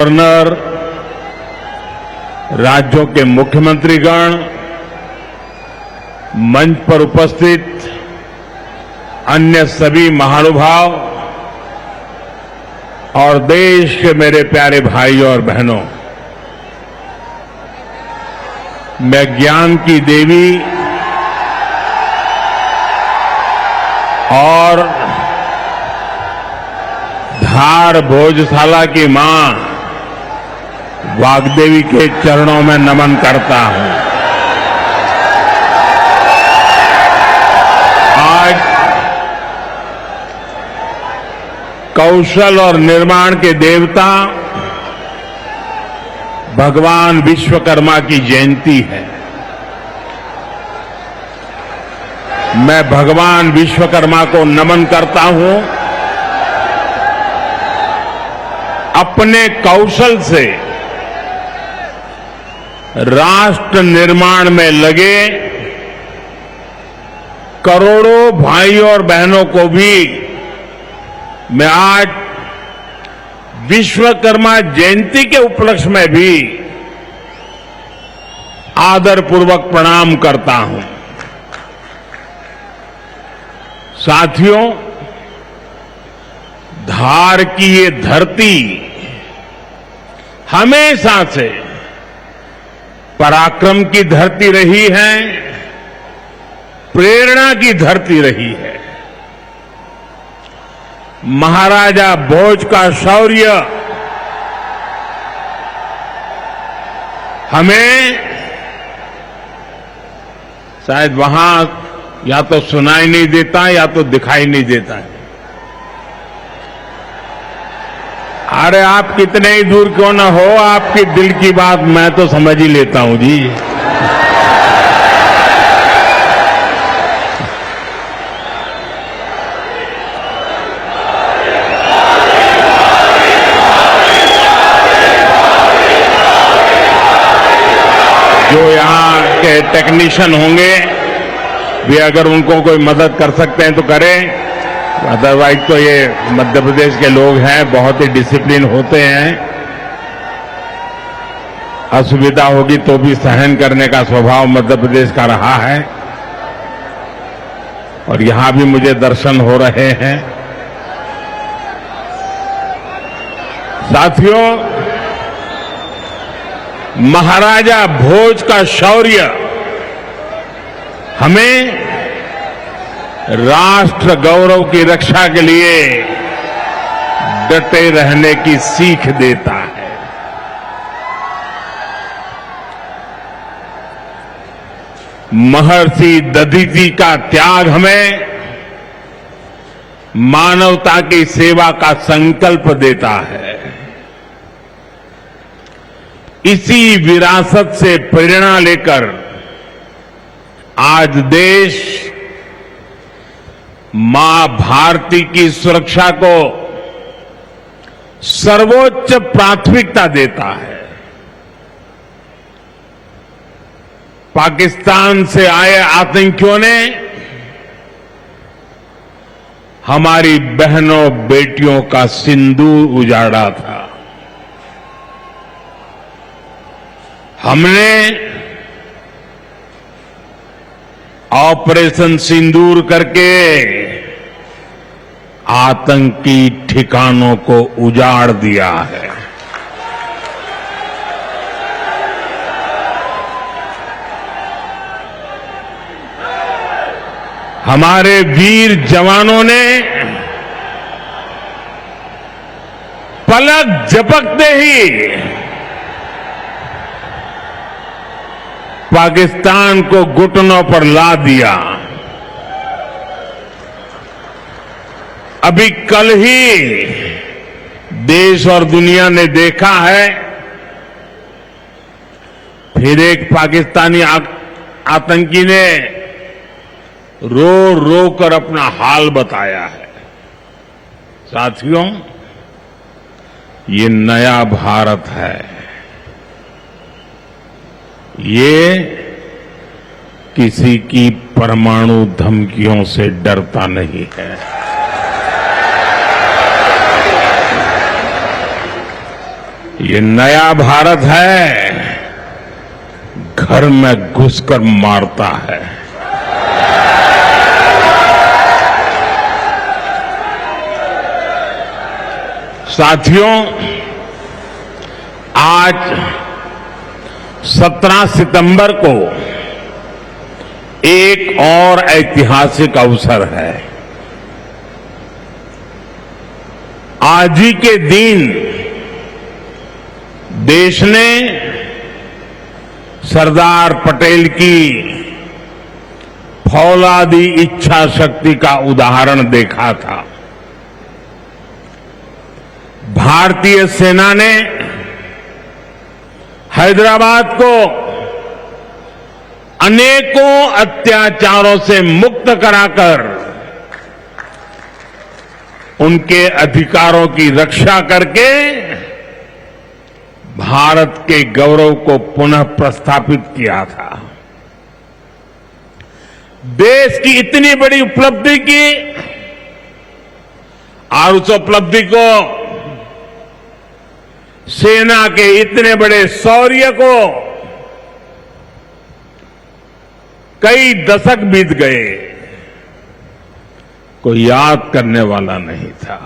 Governor, राज्यों के मुख्यमंत्रीगण, मंच पर उपस्थित अन्य सभी महानुभाव और देश के मेरे प्यारे भाइयों और बहनों, मैं ज्ञान की देवी और धार भोजशाला की मां वाग्देवी के चरणों में नमन करता हूं। आज कौशल और निर्माण के देवता भगवान विश्वकर्मा की जयंती है। मैं भगवान विश्वकर्मा को नमन करता हूं। अपने कौशल से राष्ट्र निर्माण में लगे करोड़ों भाइयों और बहनों को भी मैं आज विश्वकर्मा जयंती के उपलक्ष्य में भी आदरपूर्वक प्रणाम करता हूं। साथियों, धार की ये धरती हमेशा से पराक्रम की धरती रही है, प्रेरणा की धरती रही है। महाराजा भोज का शौर्य हमें शायद वहां या तो सुनाई नहीं देता या तो दिखाई नहीं देता है। अरे आप कितने ही दूर क्यों ना हो, आपकी दिल की बात मैं तो समझ ही लेता हूं जी। जो यहां के टेक्नीशियन होंगे भी अगर उनको कोई मदद कर सकते हैं तो करें, अदरवाइज तो ये मध्य प्रदेश के लोग हैं, बहुत ही डिसिप्लिन होते हैं। असुविधा होगी तो भी सहन करने का स्वभाव मध्य प्रदेश का रहा है और यहां भी मुझे दर्शन हो रहे हैं। साथियों, महाराजा भोज का शौर्य हमें राष्ट्र गौरव की रक्षा के लिए डटे रहने की सीख देता है। महर्षि दधीचि का त्याग हमें मानवता की सेवा का संकल्प देता है। इसी विरासत से प्रेरणा लेकर आज देश मां भारती की सुरक्षा को सर्वोच्च प्राथमिकता देता है। पाकिस्तान से आए आतंकियों ने हमारी बहनों बेटियों का सिंदूर उजाड़ा था। हमने ऑपरेशन सिंदूर करके आतंकी ठिकानों को उजाड़ दिया है। हमारे वीर जवानों ने पलक झपकते ही पाकिस्तान को घुटनों पर ला दिया। अभी कल ही देश और दुनिया ने देखा है, फिर एक पाकिस्तानी आतंकी ने रो रो कर अपना हाल बताया है। साथियों, ये नया भारत है। ये किसी की परमाणु धमकियों से डरता नहीं है। ये नया भारत है, घर में घुसकर मारता है। साथियों, आज 17 सितंबर को एक और ऐतिहासिक अवसर है। आज ही के दिन देश ने सरदार पटेल की फौलादी इच्छा शक्ति का उदाहरण देखा था। भारतीय सेना ने हैदराबाद को अनेकों अत्याचारों से मुक्त कराकर उनके अधिकारों की रक्षा करके भारत के गौरव को पुनः प्रस्थापित किया था। देश की इतनी बड़ी उपलब्धि की और उस उपलब्धि को, सेना के इतने बड़े शौर्य को कई दशक बीत गए, कोई याद करने वाला नहीं था।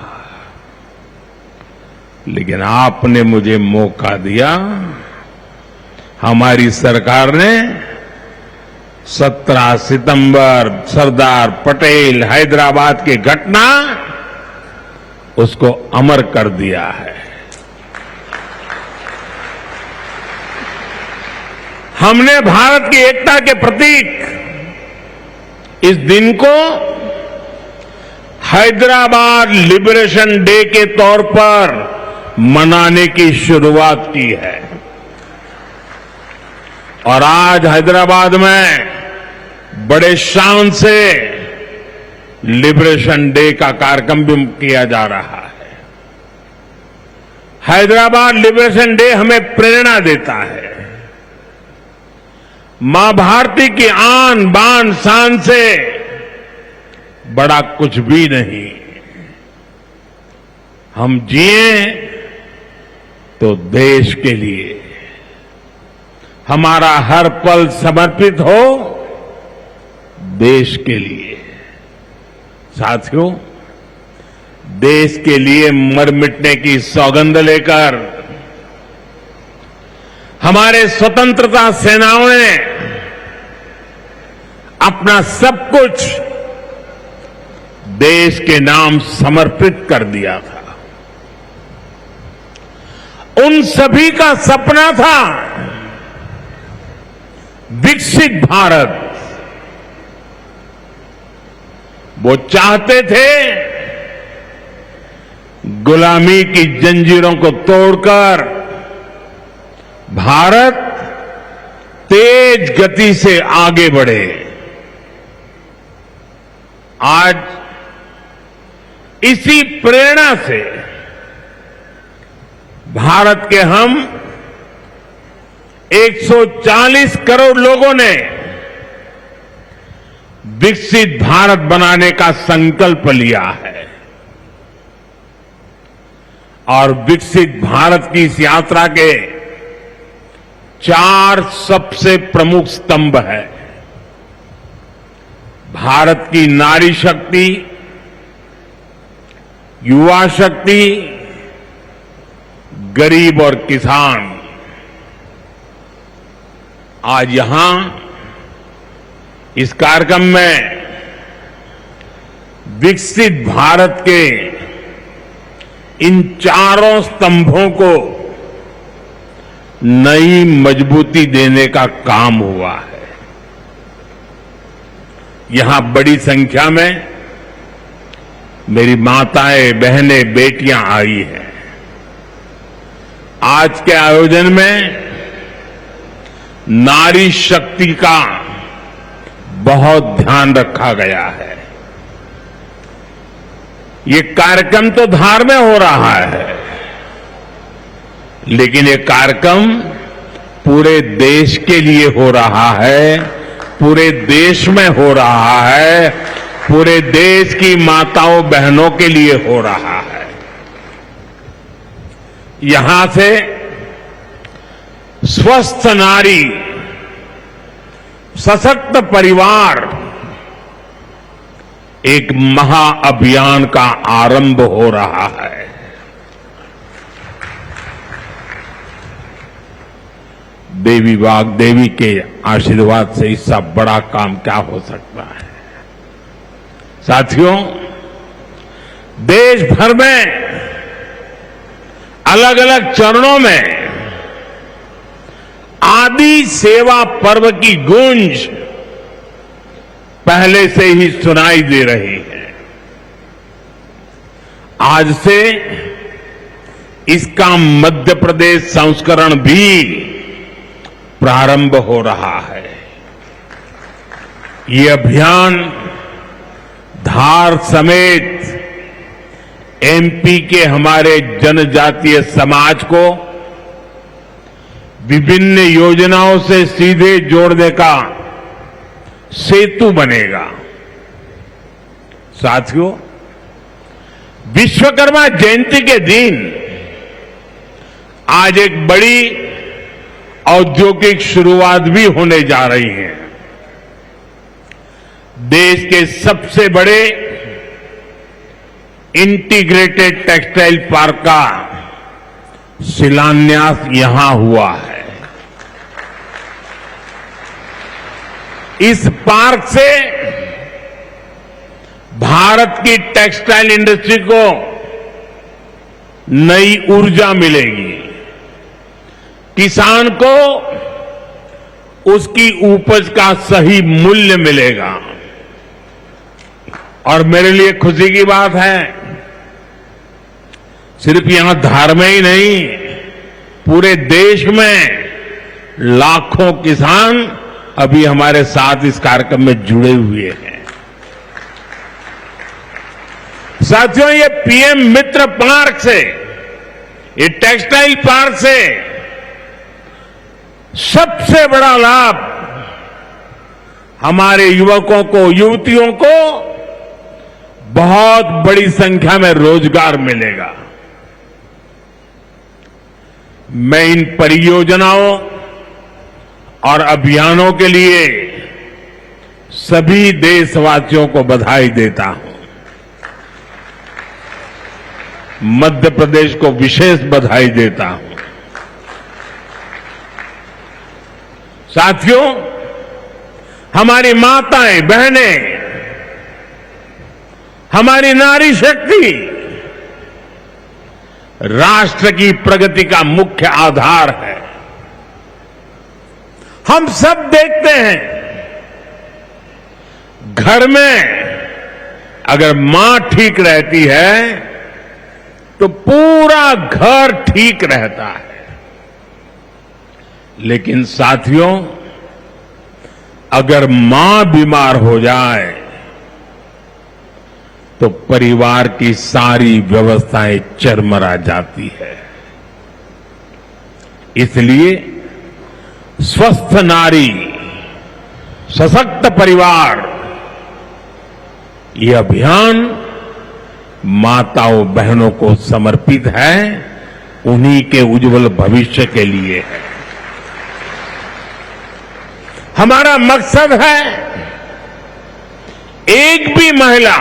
लेकिन आपने मुझे मौका दिया। हमारी सरकार ने 17 सितंबर सरदार पटेल हैदराबाद की घटना, उसको अमर कर दिया है। हमने भारत की एकता के प्रतीक इस दिन को हैदराबाद लिबरेशन डे के तौर पर मनाने की शुरुआत की है। और आज हैदराबाद में बड़े शान से लिबरेशन डे का कार्यक्रम भी किया जा रहा है। हैदराबाद लिबरेशन डे हमें प्रेरणा देता है। मां भारती की आन बान शान से बड़ा कुछ भी नहीं। हम जिए तो देश के लिए, हमारा हर पल समर्पित हो देश के लिए। साथियों, देश के लिए मर मिटने की सौगंध लेकर हमारे स्वतंत्रता सेनाओं ने अपना सब कुछ देश के नाम समर्पित कर दिया था। उन सभी का सपना था विकसित भारत। वो चाहते थे गुलामी की जंजीरों को तोड़कर भारत तेज गति से आगे बढ़े। आज इसी प्रेरणा से भारत के हम 140 करोड़ लोगों ने विकसित भारत बनाने का संकल्प लिया है। और विकसित भारत की इस यात्रा के 4 सबसे प्रमुख स्तंभ है। भारत की नारी शक्ति, युवा शक्ति, गरीब और किसान। आज यहां इस कार्यक्रम में विकसित भारत के इन चारों स्तंभों को नई मजबूती देने का काम हुआ है। यहां बड़ी संख्या में मेरी माताएं, बहनें, बेटियां आई हैं। आज के आयोजन में नारी शक्ति का बहुत ध्यान रखा गया है। ये कार्यक्रम तो धार में हो रहा है, लेकिन ये कार्यक्रम पूरे देश के लिए हो रहा है, पूरे देश में हो रहा है, पूरे देश की माताओं बहनों के लिए हो रहा है। यहां से स्वस्थ नारी, सशक्त परिवार एक महाअभियान का आरंभ हो रहा है। देवी वाग्देवी के आशीर्वाद से इससे बड़ा काम क्या हो सकता है। साथियों, देश भर में अलग अलग चरणों में आदि सेवा पर्व की गूंज पहले से ही सुनाई दे रही है। आज से इसका मध्य प्रदेश संस्करण भी प्रारंभ हो रहा है। ये अभियान धार समेत एमपी के हमारे जनजातीय समाज को विभिन्न योजनाओं से सीधे जोड़ने का सेतु बनेगा। साथियों, विश्वकर्मा जयंती के दिन आज एक बड़ी औद्योगिक शुरुआत भी होने जा रही है। देश के सबसे बड़े इंटीग्रेटेड टेक्सटाइल पार्क का शिलान्यास यहां हुआ है। इस पार्क से भारत की टेक्सटाइल इंडस्ट्री को नई ऊर्जा मिलेगी, किसान को उसकी उपज का सही मूल्य मिलेगा। और मेरे लिए खुशी की बात है, सिर्फ यहां धार में ही नहीं, पूरे देश में लाखों किसान अभी हमारे साथ इस कार्यक्रम में जुड़े हुए हैं। साथियों, ये पीएम मित्र पार्क से, ये टेक्सटाइल पार्क से सबसे बड़ा लाभ हमारे युवकों को, युवतियों को बहुत बड़ी संख्या में रोजगार मिलेगा। मैं इन परियोजनाओं और अभियानों के लिए सभी देशवासियों को बधाई देता हूं। मध्य प्रदेश को विशेष बधाई देता हूं। साथियों, हमारी माताएं, बहनें, हमारी नारी शक्ति राष्ट्र की प्रगति का मुख्य आधार है। हम सब देखते हैं, घर में अगर मां ठीक रहती है तो पूरा घर ठीक रहता है। लेकिन साथियों, अगर मां बीमार हो जाए तो परिवार की सारी व्यवस्थाएं चरमरा जाती है। इसलिए स्वस्थ नारी, सशक्त परिवार, ये अभियान माताओं बहनों को समर्पित है, उन्हीं के उज्जवल भविष्य के लिए है। हमारा मकसद है एक भी महिला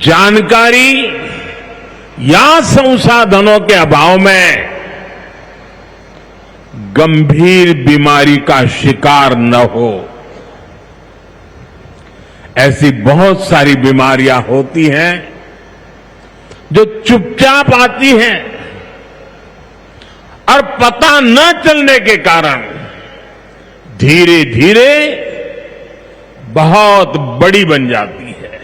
जानकारी या संसाधनों के अभाव में गंभीर बीमारी का शिकार न हो। ऐसी बहुत सारी बीमारियां होती हैं जो चुपचाप आती हैं और पता न चलने के कारण धीरे धीरे बहुत बड़ी बन जाती है।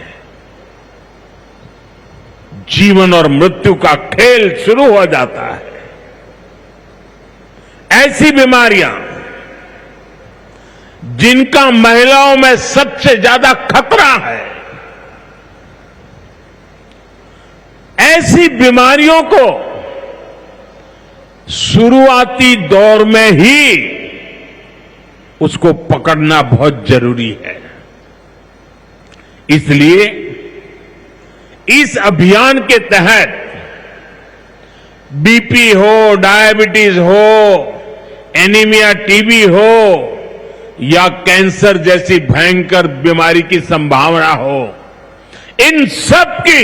जीवन और मृत्यु का खेल शुरू हो जाता है। ऐसी बीमारियां जिनका महिलाओं में सबसे ज्यादा खतरा है, ऐसी बीमारियों को शुरुआती दौर में ही उसको पकड़ना बहुत जरूरी है। इसलिए इस अभियान के तहत बीपी हो, डायबिटीज हो, एनीमिया, टीबी हो या कैंसर जैसी भयंकर बीमारी की संभावना हो, इन सब की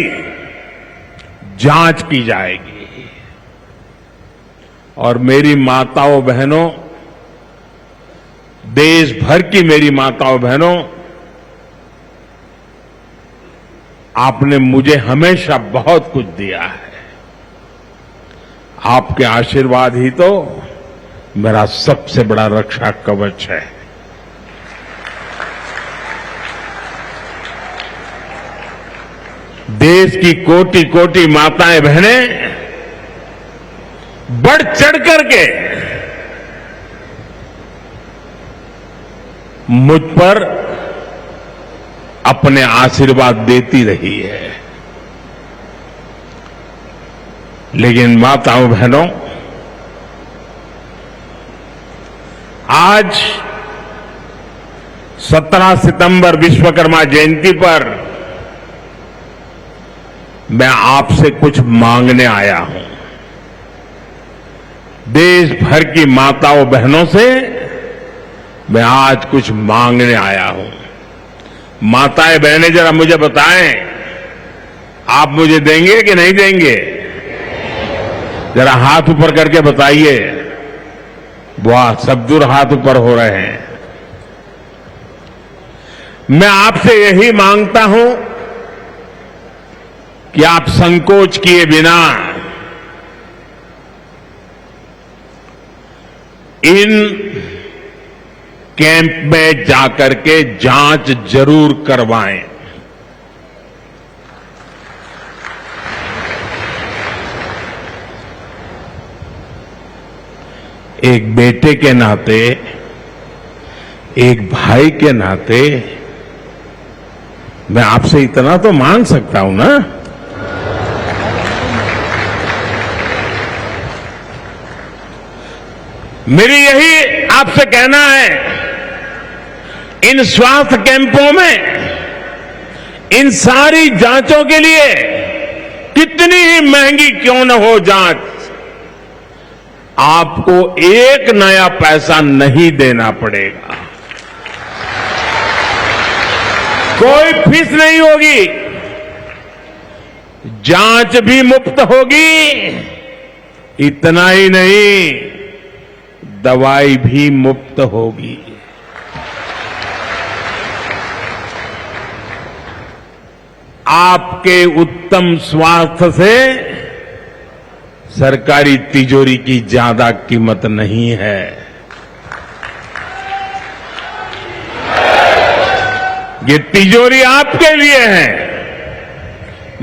जांच की जाएगी। और मेरी माताओं बहनों, देश भर की मेरी माताओं बहनों, आपने मुझे हमेशा बहुत कुछ दिया है। आपके आशीर्वाद ही तो मेरा सबसे बड़ा रक्षा कवच है। देश की कोटि कोटि माताएं बहनें बढ़ चढ़ करके मुझ पर अपने आशीर्वाद देती रही है। लेकिन माताओं बहनों, आज 17 सितंबर विश्वकर्मा जयंती पर मैं आपसे कुछ मांगने आया हूं। देश भर की माताओं बहनों से मैं आज कुछ मांगने आया हूं। माताएं बहनें जरा मुझे बताएं, आप मुझे देंगे कि नहीं देंगे? जरा हाथ ऊपर करके बताइए। वाह, सब दूर हाथ ऊपर हो रहे हैं। मैं आपसे यही मांगता हूं कि आप संकोच किए बिना इन कैंप में जाकर के जांच जरूर करवाएं। एक बेटे के नाते, एक भाई के नाते मैं आपसे इतना तो मांग सकता हूं ना। मेरी यही आपसे कहना है, इन स्वास्थ्य कैंपों में इन सारी जांचों के लिए कितनी ही महंगी क्यों न हो जांच, आपको एक नया पैसा नहीं देना पड़ेगा। कोई फीस नहीं होगी, जांच भी मुफ्त होगी। इतना ही नहीं, दवाई भी मुफ्त होगी। आपके उत्तम स्वास्थ्य से सरकारी तिजोरी की ज्यादा कीमत नहीं है। ये तिजोरी आपके लिए है,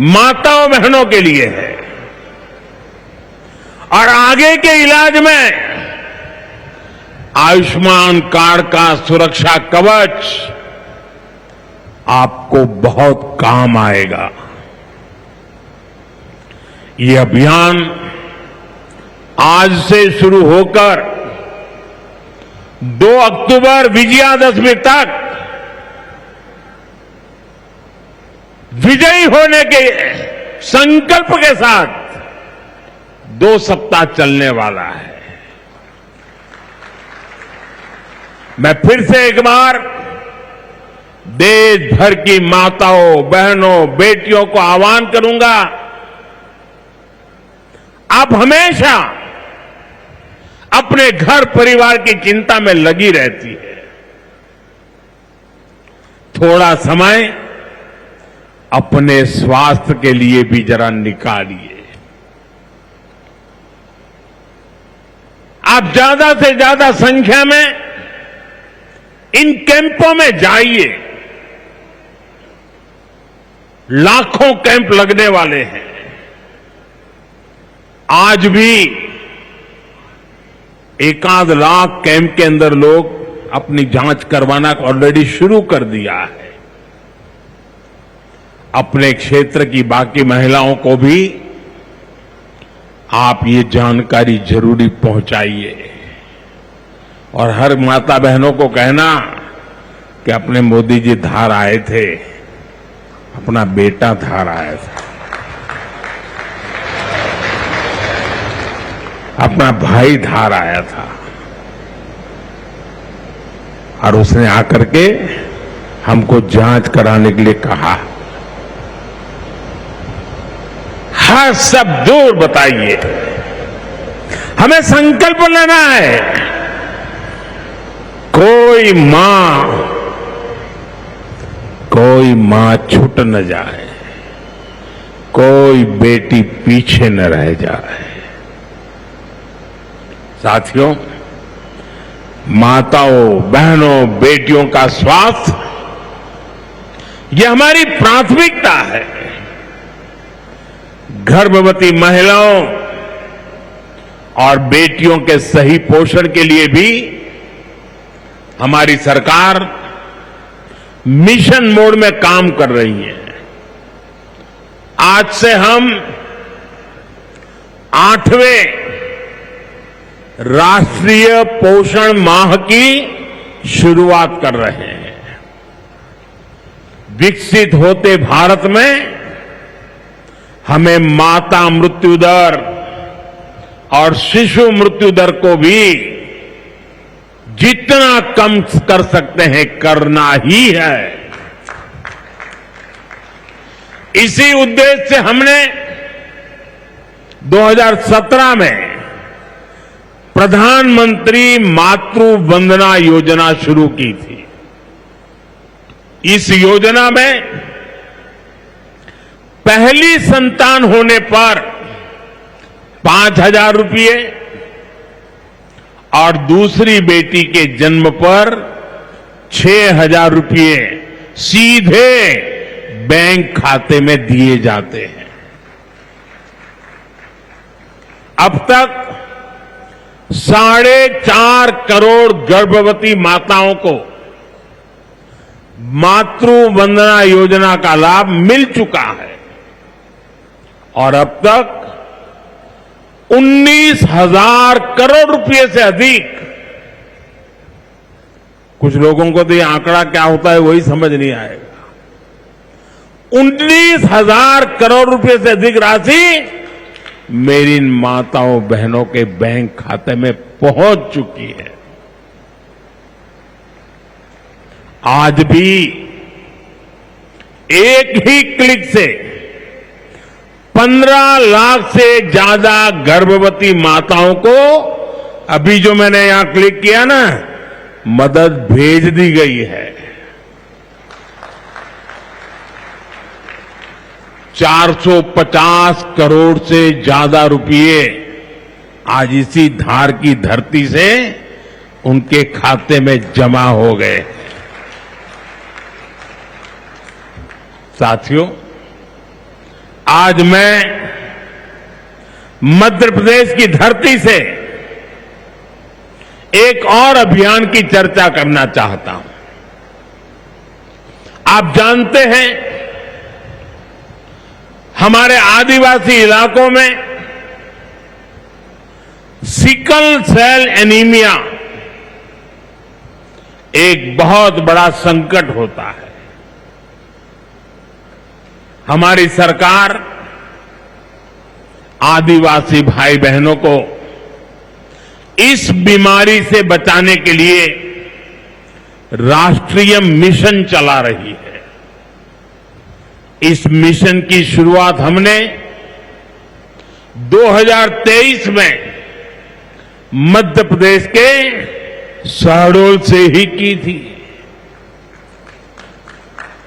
माताओं बहनों के लिए है। और आगे के इलाज में आयुष्मान कार्ड का सुरक्षा कवच आपको बहुत काम आएगा। ये अभियान आज से शुरू होकर 2 अक्टूबर विजयादशमी तक विजयी होने के संकल्प के साथ 2 सप्ताह चलने वाला है। मैं फिर से एक बार देश भर की माताओं, बहनों, बेटियों को आह्वान करूंगा, आप हमेशा अपने घर परिवार की चिंता में लगी रहती है। थोड़ा समय अपने स्वास्थ्य के लिए भी जरा निकालिए। आप ज्यादा से ज्यादा संख्या में इन कैंपों में जाइए। लाखों कैंप लगने वाले हैं। आज भी 1 लाख कैंप के अंदर लोग अपनी जांच करवाना ऑलरेडी शुरू कर दिया है। अपने क्षेत्र की बाकी महिलाओं को भी आप ये जानकारी जरूरी पहुंचाइए। और हर माता बहनों को कहना कि अपने मोदी जी धार आए थे, अपना बेटा धार आया था। अपना भाई धार आया था और उसने आकर के हमको जांच कराने के लिए कहा। हाँ, सब दूर बताइए, हमें संकल्प लेना है, कोई मां छूट न जाए, कोई बेटी पीछे न रह जाए। साथियों, माताओं, बहनों, बेटियों का स्वास्थ्य ये हमारी प्राथमिकता है। गर्भवती महिलाओं और बेटियों के सही पोषण के लिए भी हमारी सरकार मिशन मोड में काम कर रही है। आज से हम 8वें राष्ट्रीय पोषण माह की शुरुआत कर रहे हैं। विकसित होते भारत में हमें माता मृत्यु दर और शिशु मृत्यु दर को भी जितना कम कर सकते हैं करना ही है। इसी उद्देश्य से हमने 2017 में प्रधानमंत्री मातृ वंदना योजना शुरू की थी। इस योजना में पहली संतान होने पर 5,000 रुपये और दूसरी बेटी के जन्म पर 6,000 रुपये सीधे बैंक खाते में दिए जाते हैं। अब तक 4.5 करोड़ गर्भवती माताओं को मातृ वंदना योजना का लाभ मिल चुका है और अब तक 19,000 करोड़ रुपए से अधिक, कुछ लोगों को तो ये आंकड़ा क्या होता है वही समझ नहीं आएगा, 19,000 करोड़ रुपए से अधिक राशि मेरी माताओं बहनों के बैंक खाते में पहुंच चुकी है। आज भी एक ही क्लिक से 15 लाख से ज्यादा गर्भवती माताओं को, अभी जो मैंने यहां क्लिक किया ना, मदद भेज दी गई है। 450 करोड़ से ज्यादा रुपये आज इसी धार की धरती से उनके खाते में जमा हो गए। साथियों, आज मैं मध्य प्रदेश की धरती से एक और अभियान की चर्चा करना चाहता हूं। आप जानते हैं, हमारे आदिवासी इलाकों में सिकल सेल एनीमिया एक बहुत बड़ा संकट होता है। हमारी सरकार आदिवासी भाई बहनों को इस बीमारी से बचाने के लिए राष्ट्रीय मिशन चला रही है। इस मिशन की शुरुआत हमने 2023 में मध्य प्रदेश के शहडोल से ही की थी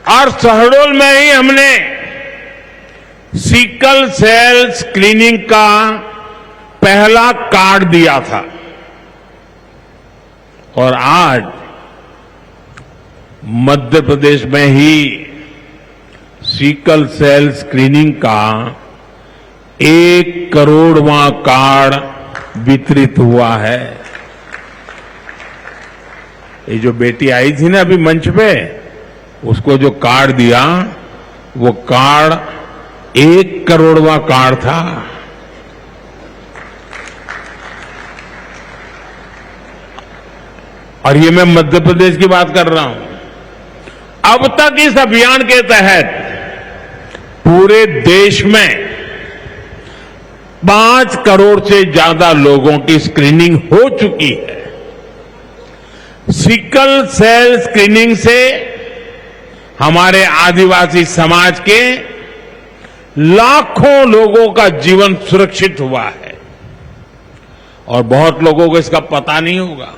और शहडोल में ही हमने सिकल सेल स्क्रीनिंग का पहला कार्ड दिया था और आज मध्य प्रदेश में ही सिकल सेल स्क्रीनिंग का 1 करोड़वां कार्ड वितरित हुआ है। ये जो बेटी आई थी ना अभी मंच पे, उसको जो कार्ड दिया वो कार्ड 1 करोड़वां कार्ड था। और ये मैं मध्य प्रदेश की बात कर रहा हूं। अब तक इस अभियान के तहत पूरे देश में 5 करोड़ से ज्यादा लोगों की स्क्रीनिंग हो चुकी है। सिकल सेल स्क्रीनिंग से हमारे आदिवासी समाज के लाखों लोगों का जीवन सुरक्षित हुआ है और बहुत लोगों को इसका पता नहीं होगा।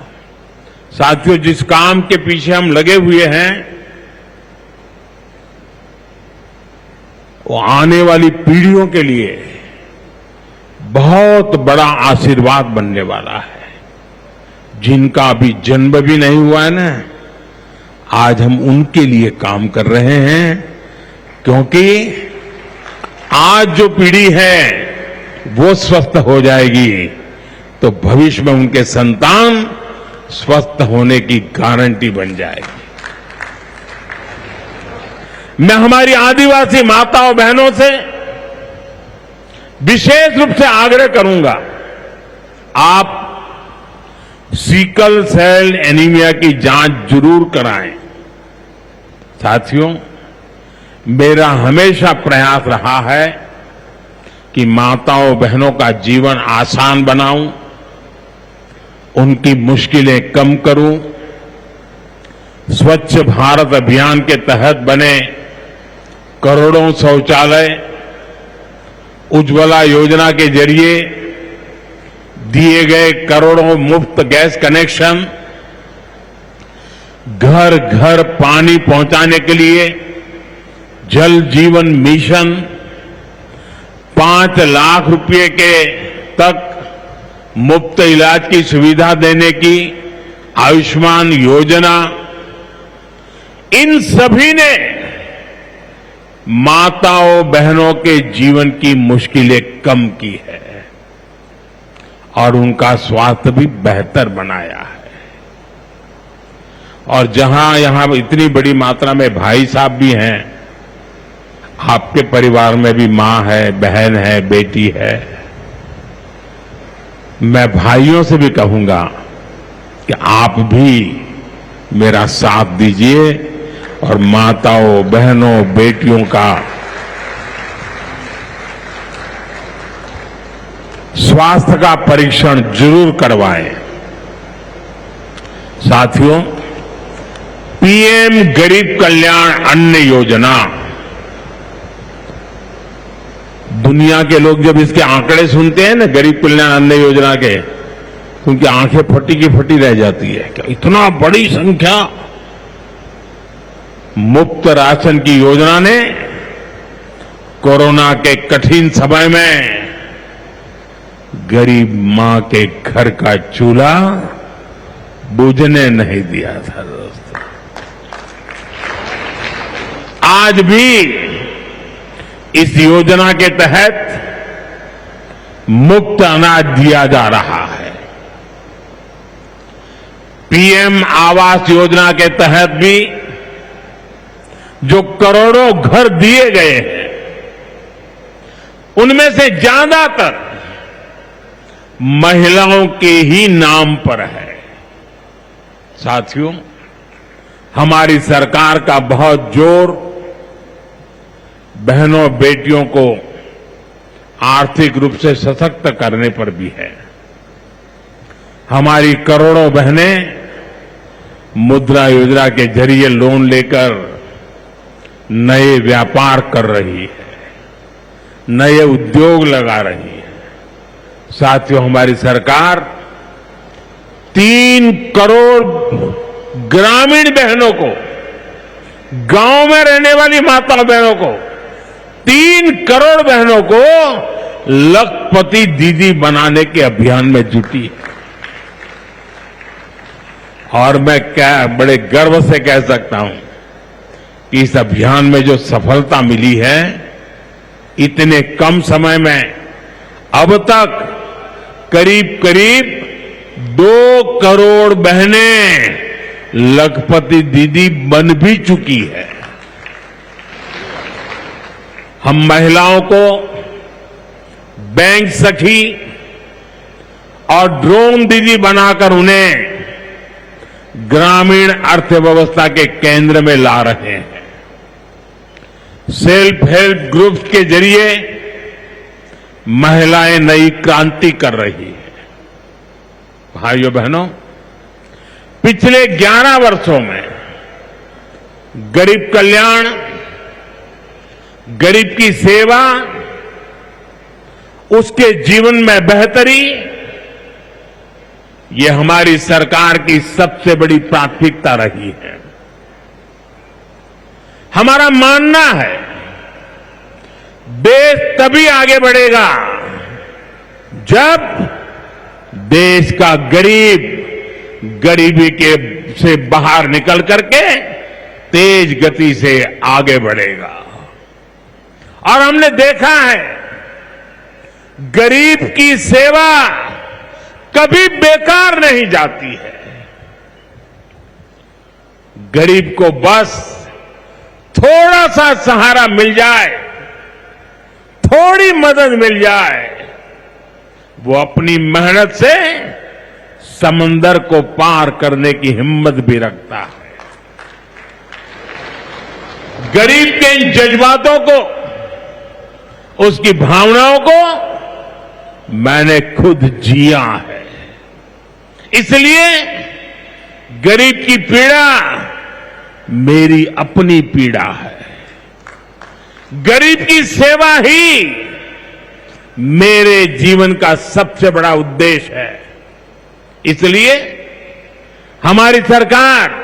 साथियों, जिस काम के पीछे हम लगे हुए हैं वो आने वाली पीढ़ियों के लिए बहुत बड़ा आशीर्वाद बनने वाला है। जिनका अभी जन्म भी नहीं हुआ है ना, आज हम उनके लिए काम कर रहे हैं, क्योंकि आज जो पीढ़ी है वो स्वस्थ हो जाएगी तो भविष्य में उनके संतान स्वस्थ होने की गारंटी बन जाएगी। मैं हमारी आदिवासी माताओं बहनों से विशेष रूप से आग्रह करूंगा, आप सिकल सेल एनीमिया की जांच जरूर कराएं। साथियों, मेरा हमेशा प्रयास रहा है कि माताओं बहनों का जीवन आसान बनाऊं, उनकी मुश्किलें कम करूं। स्वच्छ भारत अभियान के तहत बने करोड़ों शौचालय, उज्ज्वला योजना के जरिए दिए गए करोड़ों मुफ्त गैस कनेक्शन, घर घर पानी पहुंचाने के लिए जल जीवन मिशन, 5 लाख रुपए के तक मुफ्त इलाज की सुविधा देने की आयुष्मान योजना, इन सभी ने माताओं बहनों के जीवन की मुश्किलें कम की है और उनका स्वास्थ्य भी बेहतर बनाया है। और जहां यहां इतनी बड़ी मात्रा में भाई साहब भी हैं, आपके परिवार में भी मां है, बहन है, बेटी है, मैं भाइयों से भी कहूंगा कि आप भी मेरा साथ दीजिए और माताओं बहनों बेटियों का स्वास्थ्य का परीक्षण जरूर करवाएं। साथियों, पीएम गरीब कल्याण अन्न योजना, दुनिया के लोग जब इसके आंकड़े सुनते हैं ना गरीब कल्याण अन्न योजना के, तो उनकी आंखें फटी की फटी रह जाती है। क्या इतना बड़ी संख्या! मुफ्त राशन की योजना ने कोरोना के कठिन समय में गरीब मां के घर का चूल्हा बुझने नहीं दिया था। दोस्तों, आज भी इस योजना के तहत मुफ्त अनाज दिया जा रहा है। पीएम आवास योजना के तहत भी जो करोड़ों घर दिए गए हैं, उनमें से ज्यादातर महिलाओं के ही नाम पर है। साथियों, हमारी सरकार का बहुत जोर बहनों बेटियों को आर्थिक रूप से सशक्त करने पर भी है। हमारी करोड़ों बहनें मुद्रा योजना के जरिए लोन लेकर नए व्यापार कर रही है, नए उद्योग लगा रही है। साथियों, हमारी सरकार 3 करोड़ ग्रामीण बहनों को, गांव में रहने वाली माता बहनों को, 3 करोड़ बहनों को लखपति दीदी बनाने के अभियान में जुटी है। और मैं बड़े गर्व से कह सकता हूं कि इस अभियान में जो सफलता मिली है, इतने कम समय में अब तक करीब करीब 2 करोड़ बहनें लखपति दीदी बन भी चुकी है। हम महिलाओं को बैंक सखी और ड्रोन दीदी बनाकर उन्हें ग्रामीण अर्थव्यवस्था के केंद्र में ला रहे हैं। सेल्फ हेल्प ग्रुप्स के जरिए महिलाएं नई क्रांति कर रही है। भाइयों बहनों, पिछले 11 वर्षों में गरीब कल्याण, गरीब की सेवा, उसके जीवन में बेहतरी, ये हमारी सरकार की सबसे बड़ी प्राथमिकता रही है। हमारा मानना है देश तभी आगे बढ़ेगा जब देश का गरीब गरीबी के से बाहर निकल करके तेज गति से आगे बढ़ेगा। और हमने देखा है गरीब की सेवा कभी बेकार नहीं जाती है। गरीब को बस थोड़ा सा सहारा मिल जाए, थोड़ी मदद मिल जाए, वो अपनी मेहनत से समंदर को पार करने की हिम्मत भी रखता है। गरीब के इन जज्बातों को, उसकी भावनाओं को मैंने खुद जिया है। इसलिए गरीब की पीड़ा मेरी अपनी पीड़ा है। गरीब की सेवा ही मेरे जीवन का सबसे बड़ा उद्देश्य है। इसलिए हमारी सरकार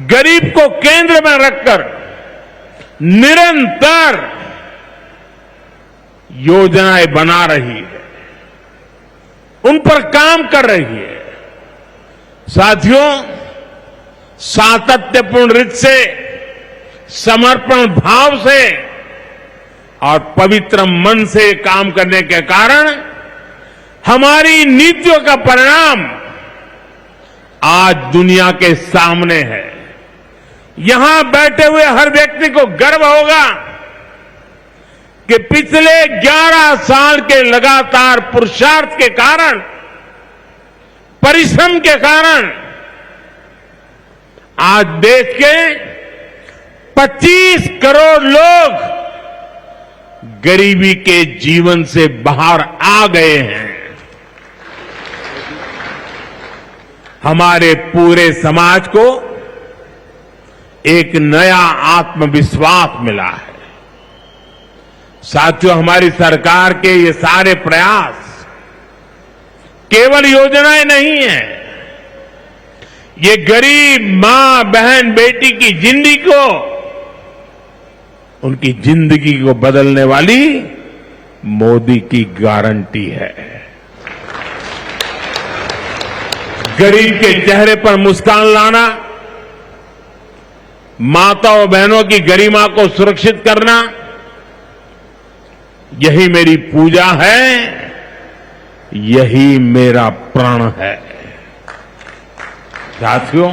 गरीब को केंद्र में रखकर निरंतर योजनाएं बना रही है, उन पर काम कर रही है। साथियों, सातत्यपूर्ण रीत से, समर्पण भाव से और पवित्र मन से काम करने के कारण हमारी नीतियों का परिणाम आज दुनिया के सामने है। यहां बैठे हुए हर व्यक्ति को गर्व होगा कि पिछले 11 साल के लगातार पुरुषार्थ के कारण, परिश्रम के कारण आज देश के 25 करोड़ लोग गरीबी के जीवन से बाहर आ गए हैं। हमारे पूरे समाज को एक नया आत्मविश्वास मिला है। साथियों, हमारी सरकार के ये सारे प्रयास केवल योजनाएं नहीं है, ये गरीब मां, बहन, बेटी की जिंदगी को, उनकी जिंदगी को बदलने वाली मोदी की गारंटी है। गरीब के चेहरे पर मुस्कान लाना, माताओं बहनों की गरिमा को सुरक्षित करना, यही मेरी पूजा है, यही मेरा प्रण है। साथियों,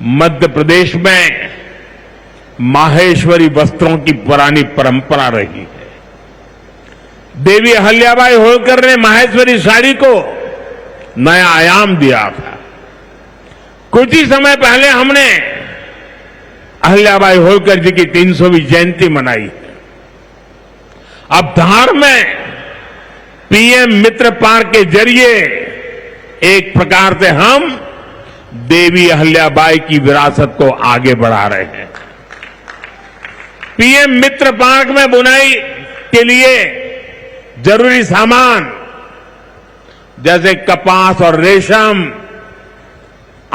मध्य प्रदेश में माहेश्वरी वस्त्रों की पुरानी परंपरा रही है। देवी अहल्याबाई होलकर ने माहेश्वरी साड़ी को नया आयाम दिया था। कुछ ही समय पहले हमने अहल्याबाई होलकर जी की 300वीं जयंती मनाई है। अब धार में पीएम मित्र पार्क के जरिए एक प्रकार से हम देवी अहल्याबाई की विरासत को आगे बढ़ा रहे हैं। पीएम मित्र पार्क में बुनाई के लिए जरूरी सामान जैसे कपास और रेशम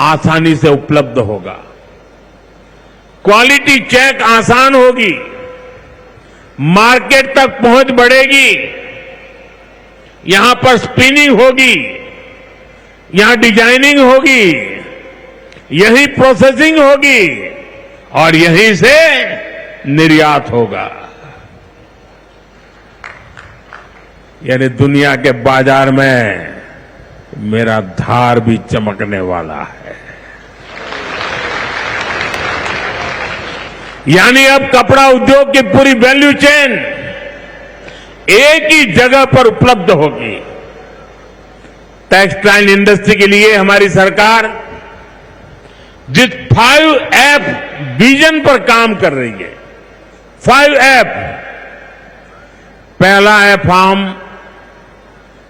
आसानी से उपलब्ध होगा। क्वालिटी चेक आसान होगी, मार्केट तक पहुंच बढ़ेगी, यहां पर स्पिनिंग होगी, यहां डिजाइनिंग होगी, यही प्रोसेसिंग होगी और यहीं से निर्यात होगा। यानी दुनिया के बाजार में मेरा धार भी चमकने वाला है। यानी अब कपड़ा उद्योग की पूरी वैल्यू चेन एक ही जगह पर उपलब्ध होगी। टेक्सटाइल इंडस्ट्री के लिए हमारी सरकार जिस 5F विजन पर काम कर रही है, 5F पहला है फार्म,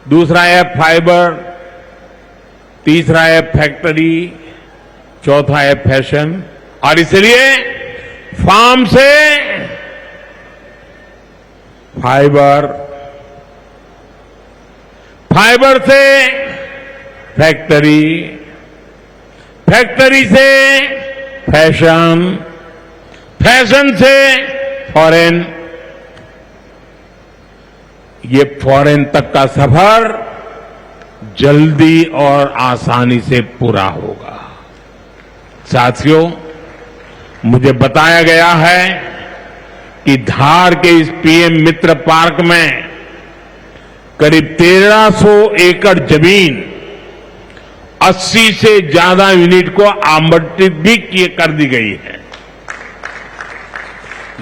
दूसरा है फाइबर, तीसरा है फैक्ट्री, चौथा है फैशन। और इसलिए फार्म से फाइबर, फाइबर से फैक्ट्री, फैक्ट्री से फैशन, फैशन से फॉरेन, ये फॉरेन तक का सफर जल्दी और आसानी से पूरा होगा। साथियों, मुझे बताया गया है कि धार के इस पीएम मित्र पार्क में करीब 1300 एकड़ जमीन 80 से ज्यादा यूनिट को आवंटित भी कर दी गई है।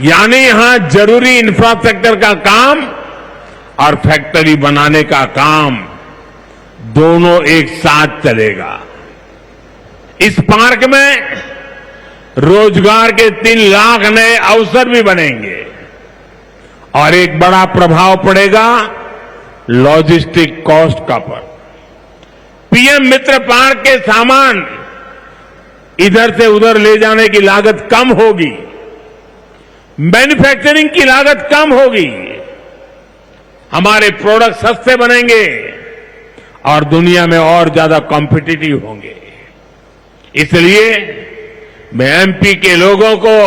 यानी यहां जरूरी इंफ्रास्ट्रक्चर का काम और फैक्ट्री बनाने का काम दोनों एक साथ चलेगा। इस पार्क में रोजगार के 3 लाख नए अवसर भी बनेंगे और एक बड़ा प्रभाव पड़ेगा लॉजिस्टिक कॉस्ट का पर। पीएम मित्र पार्क के सामान इधर से उधर ले जाने की लागत कम होगी, मैन्युफैक्चरिंग की लागत कम होगी, हमारे प्रोडक्ट सस्ते बनेंगे और दुनिया में और ज्यादा कॉम्पिटिटिव होंगे। इसलिए मैं एमपी के लोगों को,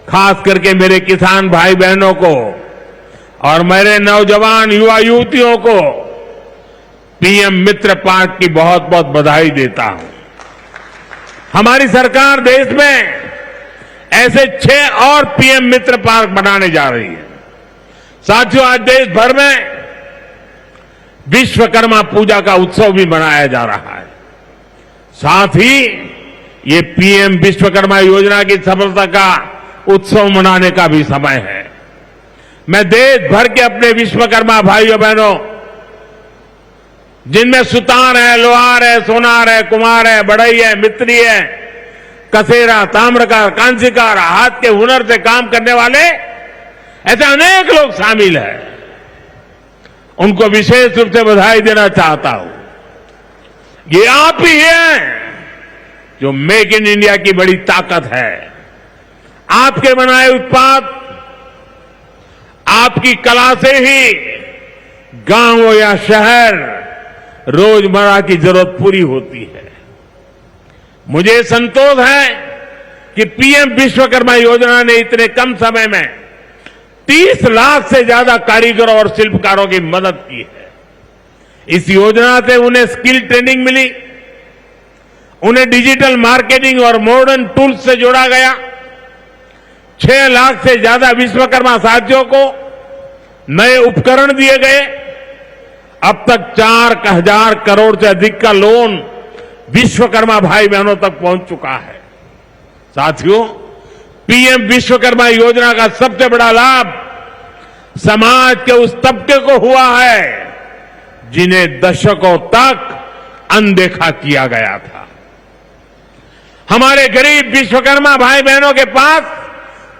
खास करके मेरे किसान भाई बहनों को और मेरे नौजवान युवा युवतियों को पीएम मित्र पार्क की बहुत बहुत बधाई देता हूं। हमारी सरकार देश में ऐसे 6 और पीएम मित्र पार्क बनाने जा रही है। साथियों, आज देश भर में विश्वकर्मा पूजा का उत्सव भी मनाया जा रहा है। साथ ही ये पीएम विश्वकर्मा योजना की सफलता का उत्सव मनाने का भी समय है। मैं देश भर के अपने विश्वकर्मा भाइयों बहनों, जिनमें सुतार है, लोहार है, सोनार है, कुम्हार है, बढ़ई है, मिस्त्री है, कसेरा, ताम्रकार, कांसीकार, हाथ के हुनर से काम करने वाले ऐसे अनेक लोग शामिल हैं, उनको विशेष रूप से बधाई देना चाहता हूं। ये आप ही हैं जो मेक इन इंडिया की बड़ी ताकत है। आपके बनाए उत्पाद, आपकी कला से ही गांव या शहर रोजमर्रा की जरूरत पूरी होती है। मुझे संतोष है कि पीएम विश्वकर्मा योजना ने इतने कम समय में 30 लाख से ज्यादा कारीगरों और शिल्पकारों की मदद की है। इस योजना से उन्हें स्किल ट्रेनिंग मिली, उन्हें डिजिटल मार्केटिंग और मॉडर्न टूल्स से जोड़ा गया। 6 लाख से ज्यादा विश्वकर्मा साथियों को नए उपकरण दिए गए। अब तक 4,000 करोड़ से अधिक का लोन विश्वकर्मा भाई बहनों तक पहुंच चुका है। साथियों, पीएम विश्वकर्मा योजना का सबसे बड़ा लाभ समाज के उस तबके को हुआ है जिन्हें दशकों तक अनदेखा किया गया था। हमारे गरीब विश्वकर्मा भाई बहनों के पास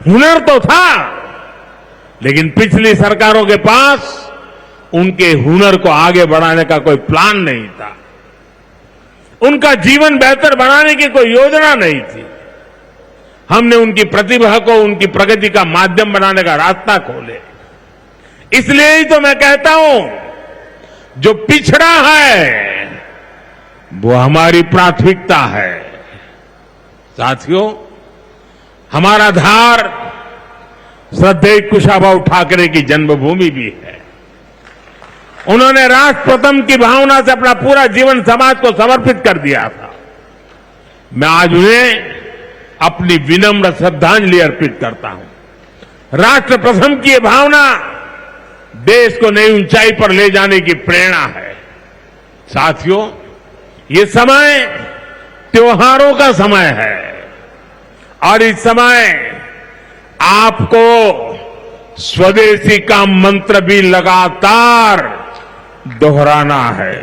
हुनर तो था, लेकिन पिछली सरकारों के पास उनके हुनर को आगे बढ़ाने का कोई प्लान नहीं था। उनका जीवन बेहतर बनाने की कोई योजना नहीं थी। हमने उनकी प्रतिभा को उनकी प्रगति का माध्यम बनाने का रास्ता खोले। इसलिए ही तो मैं कहता हूं, जो पिछड़ा है वो हमारी प्राथमिकता है। साथियों, हमारा धार श्रद्धेय कुशाभाऊ ठाकरे की जन्मभूमि भी है। उन्होंने राष्ट्र प्रथम की भावना से अपना पूरा जीवन समाज को समर्पित कर दिया था। मैं आज उन्हें अपनी विनम्र श्रद्धांजलि अर्पित करता हूं। राष्ट्र प्रथम की ये भावना देश को नई ऊंचाई पर ले जाने की प्रेरणा है। साथियों, ये समय त्योहारों का समय है और इस समय आपको स्वदेशी का मंत्र भी लगातार दोहराना है,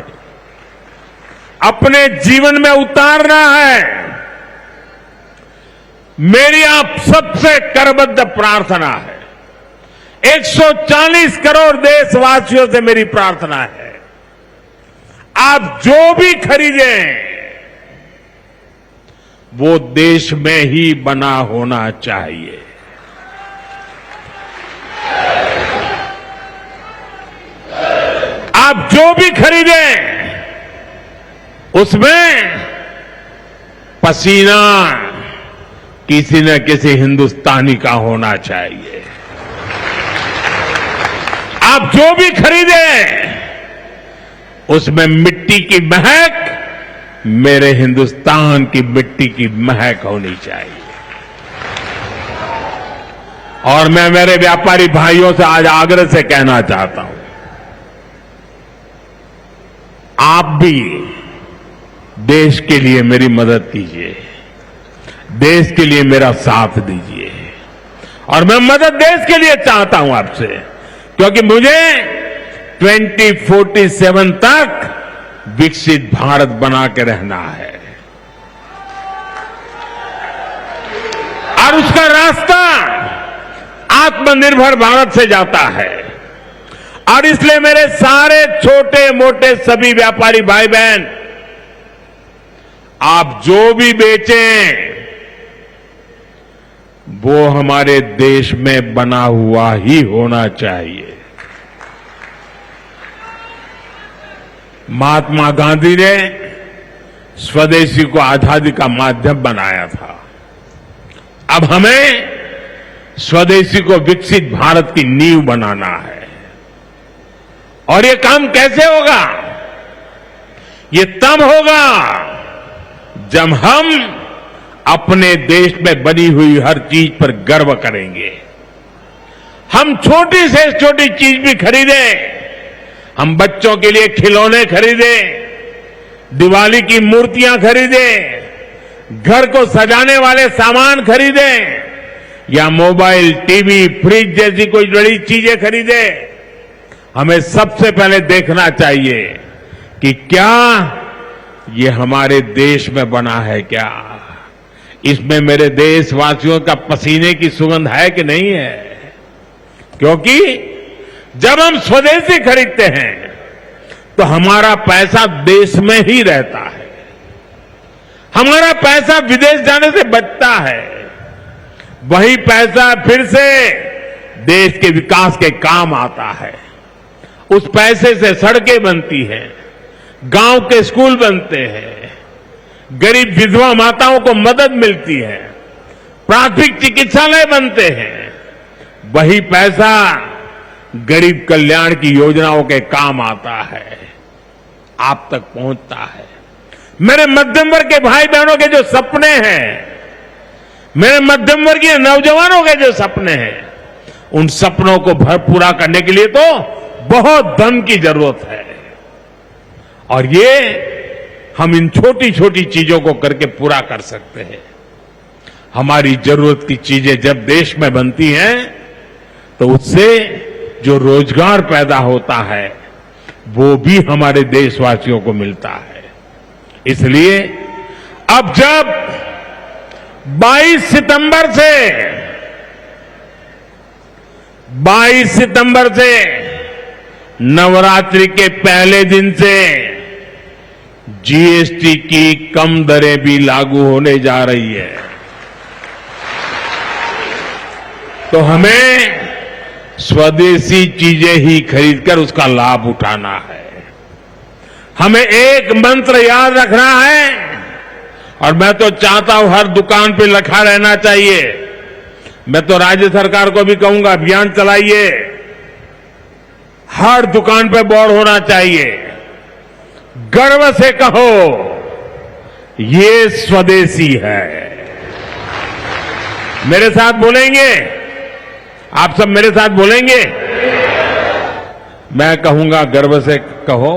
अपने जीवन में उतारना है। मेरी आप सबसे करबद्ध प्रार्थना है, 140 करोड़ देशवासियों से मेरी प्रार्थना है, आप जो भी खरीदें वो देश में ही बना होना चाहिए। आप जो भी खरीदें उसमें पसीना किसी न किसी हिंदुस्तानी का होना चाहिए। आप जो भी खरीदें उसमें मिट्टी की महक मेरे हिंदुस्तान की मिट्टी की महक होनी चाहिए। और मैं मेरे व्यापारी भाइयों से आज आग्रह से कहना चाहता हूं, आप भी देश के लिए मेरी मदद कीजिए, देश के लिए मेरा साथ दीजिए। और मैं मदद देश के लिए चाहता हूं आपसे, क्योंकि मुझे 2047 तक विकसित भारत बना के रहना है और उसका रास्ता आत्मनिर्भर भारत से जाता है। और इसलिए मेरे सारे छोटे मोटे सभी व्यापारी भाई बहन, आप जो भी बेचें वो हमारे देश में बना हुआ ही होना चाहिए। महात्मा गांधी ने स्वदेशी को आजादी का माध्यम बनाया था। अब हमें स्वदेशी को विकसित भारत की नींव बनाना है। और ये काम कैसे होगा? ये तब होगा जब हम अपने देश में बनी हुई हर चीज पर गर्व करेंगे। हम छोटी से छोटी चीज भी खरीदें, हम बच्चों के लिए खिलौने खरीदें, दिवाली की मूर्तियां खरीदें, घर को सजाने वाले सामान खरीदें या मोबाइल, टीवी, फ्रिज जैसी कोई बड़ी चीजें खरीदें, हमें सबसे पहले देखना चाहिए कि क्या ये हमारे देश में बना है, क्या इसमें मेरे देशवासियों का पसीने की सुगंध है कि नहीं है। क्योंकि जब हम स्वदेशी खरीदते हैं तो हमारा पैसा देश में ही रहता है, हमारा पैसा विदेश जाने से बचता है। वही पैसा फिर से देश के विकास के काम आता है। उस पैसे से सड़कें बनती हैं, गांव के स्कूल बनते हैं, गरीब विधवा माताओं को मदद मिलती है, प्राथमिक चिकित्सालय बनते हैं। वही पैसा गरीब कल्याण की योजनाओं के काम आता है, आप तक पहुंचता है। मेरे मध्यम वर्ग के भाई बहनों के जो सपने हैं, मेरे मध्यम वर्गीय नौजवानों के जो सपने हैं, उन सपनों को पूरा करने के लिए तो बहुत धन की जरूरत है। और ये हम इन छोटी छोटी चीजों को करके पूरा कर सकते हैं। हमारी जरूरत की चीजें जब देश में बनती हैं तो उससे जो रोजगार पैदा होता है वो भी हमारे देशवासियों को मिलता है। इसलिए अब जब 22 सितंबर से नवरात्रि के पहले दिन से जीएसटी की कम दरें भी लागू होने जा रही है, तो हमें स्वदेशी चीजें ही खरीदकर उसका लाभ उठाना है। हमें एक मंत्र याद रखना है, और मैं तो चाहता हूं हर दुकान पे लिखा रहना चाहिए। मैं तो राज्य सरकार को भी कहूंगा, अभियान चलाइए, हर दुकान पे बोर्ड होना चाहिए, गर्व से कहो ये स्वदेशी है। मेरे साथ बोलेंगे? आप सब मेरे साथ बोलेंगे? मैं कहूंगा गर्व से कहो,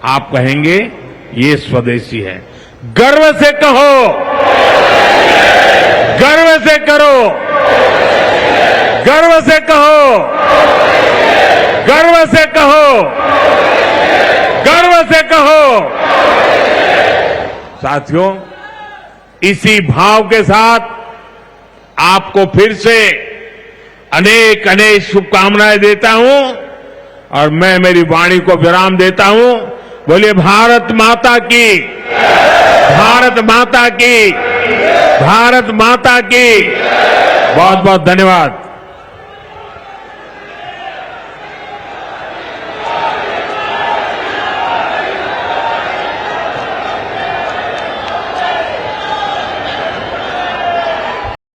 आप कहेंगे ये स्वदेशी है। गर्व से कहो, गर्व से करो, गर्व से कहो, गर्व से कहो, गर्व से कहो। साथियों, इसी भाव के साथ आपको फिर से अनेक अनेक शुभकामनाएं देता हूं और मैं मेरी वाणी को विराम देता हूं। बोलिए भारत माता की, भारत माता की, भारत माता की। बहुत बहुत धन्यवाद।